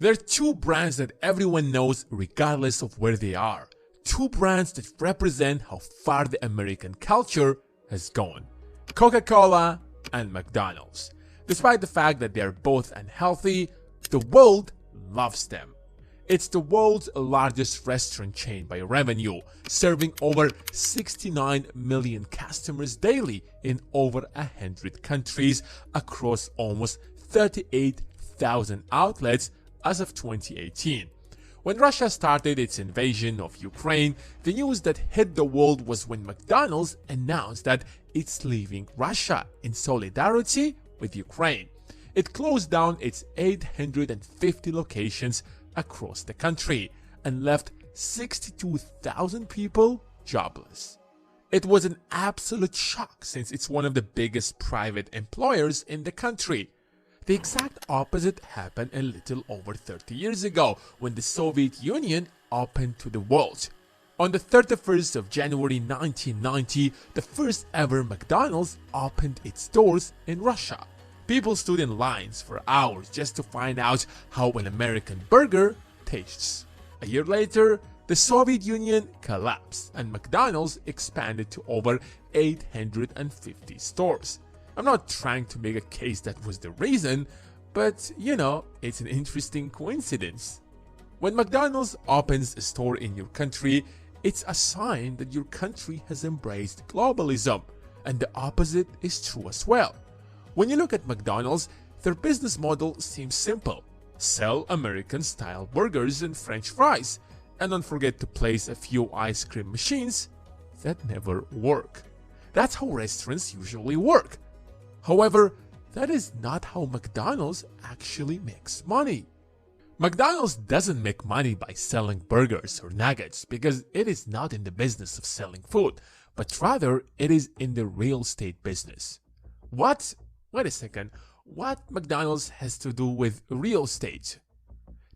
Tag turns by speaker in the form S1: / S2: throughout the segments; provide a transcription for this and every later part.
S1: There are two brands that everyone knows regardless of where they are. Two brands that represent how far the American culture has gone. Coca-Cola and McDonald's. Despite the fact that they are both unhealthy, the world loves them. It's the world's largest restaurant chain by revenue, serving over 69 million customers daily in over 100 countries across almost 38,000 outlets as of 2018. When Russia started its invasion of Ukraine, the news that hit the world was when McDonald's announced that it's leaving Russia in solidarity with Ukraine. It closed down its 850 locations across the country and left 62,000 people jobless. It was an absolute shock since it's one of the biggest private employers in the country. The exact opposite happened a little over 30 years ago when the Soviet Union opened to the world. On the 31st of January 1990, the first ever McDonald's opened its doors in Russia. People stood in lines for hours just to find out how an American burger tastes. A year later, the Soviet Union collapsed and McDonald's expanded to over 850 stores. I'm not trying to make a case that was the reason, but it's an interesting coincidence. When McDonald's opens a store in your country, it's a sign that your country has embraced globalism, and the opposite is true as well. When you look at McDonald's, their business model seems simple. Sell American-style burgers and French fries, and don't forget to place a few ice cream machines that never work. That's how restaurants usually work. However, that is not how McDonald's actually makes money. McDonald's doesn't make money by selling burgers or nuggets because it is not in the business of selling food, but rather it is in the real estate business. What? Wait a second, what McDonald's has to do with real estate?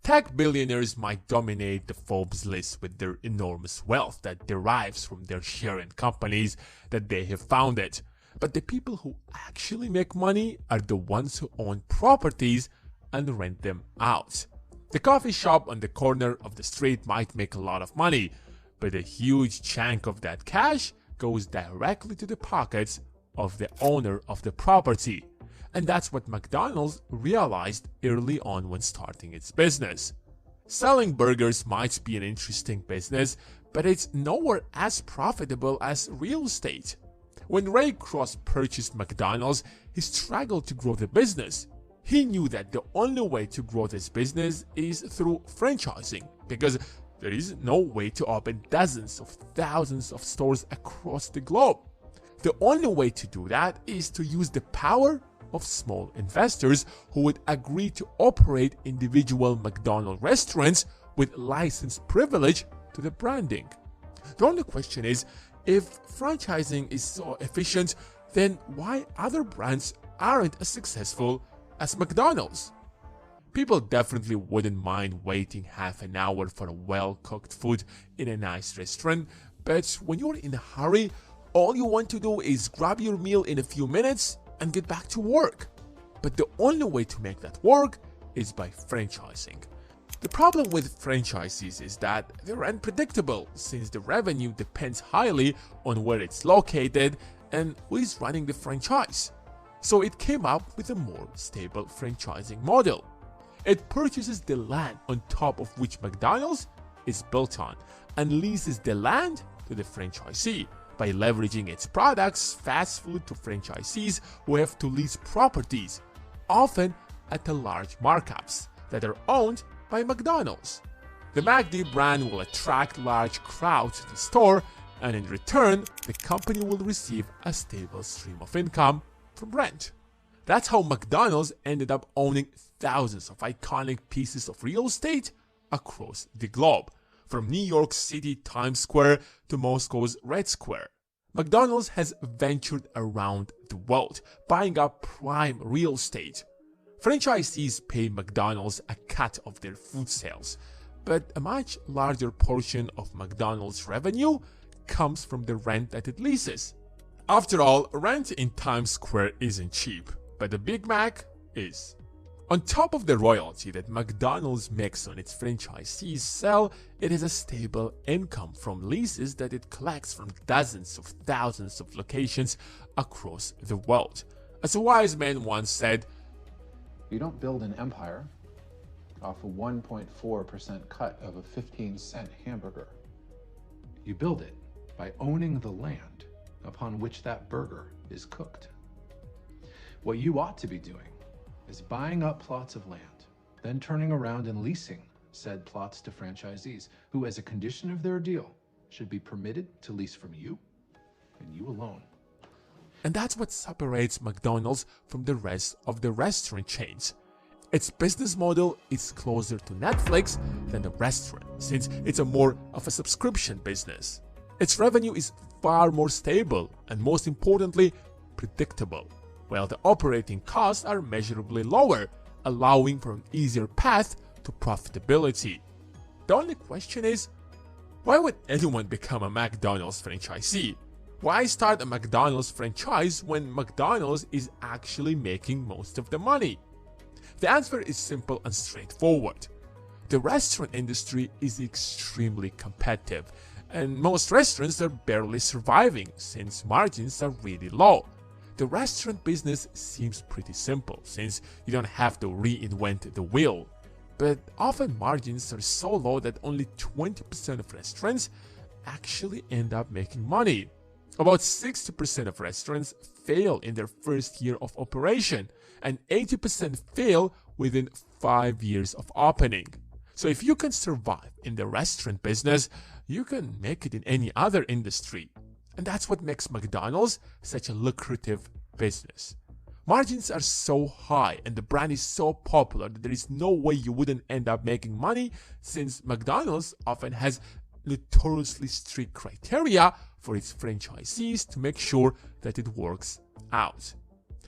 S1: Tech billionaires might dominate the Forbes list with their enormous wealth that derives from their share in companies that they have founded. But the people who actually make money are the ones who own properties and rent them out. The coffee shop on the corner of the street might make a lot of money, but a huge chunk of that cash goes directly to the pockets of the owner of the property. And that's what McDonald's realized early on when starting its business. Selling burgers might be an interesting business, but it's nowhere as profitable as real estate. When Ray Kroc purchased McDonald's, he struggled to grow the business. He knew that the only way to grow this business is through franchising, because there is no way to open dozens of thousands of stores across the globe. The only way to do that is to use the power of small investors who would agree to operate individual McDonald's restaurants with license privilege to the branding. The only question is, if franchising is so efficient, then why other brands aren't as successful as McDonald's? People definitely wouldn't mind waiting half an hour for well-cooked food in a nice restaurant, but when you're in a hurry, all you want to do is grab your meal in a few minutes and get back to work. But the only way to make that work is by franchising. The problem with franchises is that they're unpredictable since the revenue depends highly on where it's located and who is running the franchise. So it came up with a more stable franchising model. It purchases the land on top of which McDonald's is built on and leases the land to the franchisee by leveraging its products, fast food to franchisees who have to lease properties, often at large markups, that are owned by McDonald's. The McD brand will attract large crowds to the store, and in return, the company will receive a stable stream of income from rent. That's how McDonald's ended up owning thousands of iconic pieces of real estate across the globe, from New York City Times Square to Moscow's Red Square. McDonald's has ventured around the world, buying up prime real estate. Franchisees pay McDonald's a cut of their food sales, but a much larger portion of McDonald's revenue comes from the rent that it leases. After all, rent in Times Square isn't cheap, but the Big Mac is. On top of the royalty that McDonald's makes on its franchisees sell, it is a stable income from leases that it collects from dozens of thousands of locations across the world. As a wise man once said,
S2: "You don't build an empire off a 1.4% cut of a 15-cent hamburger. You build it by owning the land upon which that burger is cooked." What you ought to be doing is buying up plots of land, then turning around and leasing said plots to franchisees who, as a condition of their deal, should be permitted to lease from you and you alone.
S1: and that's what separates McDonald's from the rest of the restaurant chains. Its business model is closer to Netflix than a restaurant, since it's a more of a subscription business. Its revenue is far more stable and, most importantly, predictable, while the operating costs are measurably lower, allowing for an easier path to profitability. The only question is, why would anyone become a McDonald's franchisee? Why start a McDonald's franchise when McDonald's is actually making most of the money? The answer is simple and straightforward. The restaurant industry is extremely competitive, and most restaurants are barely surviving since margins are really low. The restaurant business seems pretty simple since you don't have to reinvent the wheel, but often margins are so low that only 20% of restaurants actually end up making money. About 60% of restaurants fail in their first year of operation, and 80% fail within 5 years of opening. So if you can survive in the restaurant business, you can make it in any other industry. And that's what makes McDonald's such a lucrative business. Margins are so high and the brand is so popular that there is no way you wouldn't end up making money, since McDonald's often has notoriously strict criteria for its franchisees to make sure that it works out.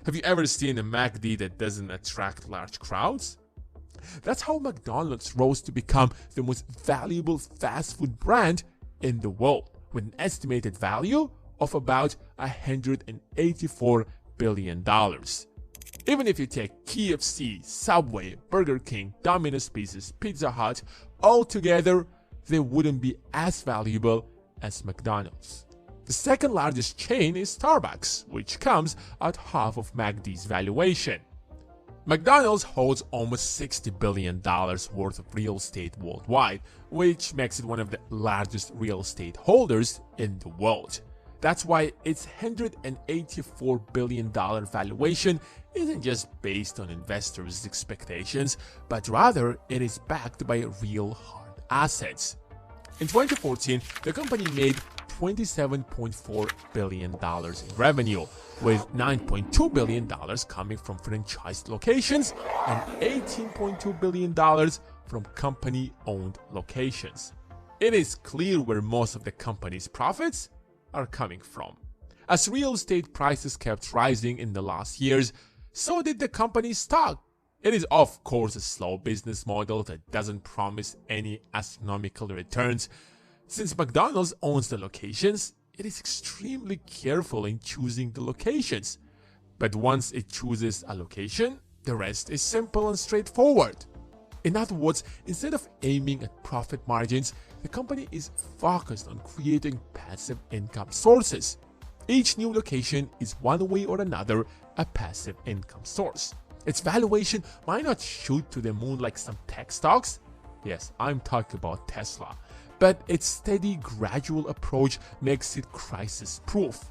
S1: Have you ever seen a McD that doesn't attract large crowds? That's how McDonald's rose to become the most valuable fast food brand in the world, with an estimated value of about $184 billion. Even if you take KFC, Subway, Burger King, Domino's Pizza, Pizza Hut, all together, they wouldn't be as valuable as McDonald's. The second largest chain is Starbucks, which comes at half of McD's valuation. McDonald's holds almost $60 billion worth of real estate worldwide, which makes it one of the largest real estate holders in the world. That's why its $184 billion valuation isn't just based on investors' expectations, but rather it is backed by real hard assets. In 2014, the company made $27.4 billion in revenue, with $9.2 billion coming from franchised locations and $18.2 billion from company-owned locations. It is clear where most of the company's profits are coming from. As real estate prices kept rising in the last years, so did the company's stock. It is of course a slow business model that doesn't promise any astronomical returns. Since McDonald's owns the locations, it is extremely careful in choosing the locations. But once it chooses a location, the rest is simple and straightforward. In other words, instead of aiming at profit margins, the company is focused on creating passive income sources. Each new location is one way or another a passive income source. Its valuation might not shoot to the moon like some tech stocks. Yes, I'm talking about Tesla. But its steady, gradual approach makes it crisis-proof.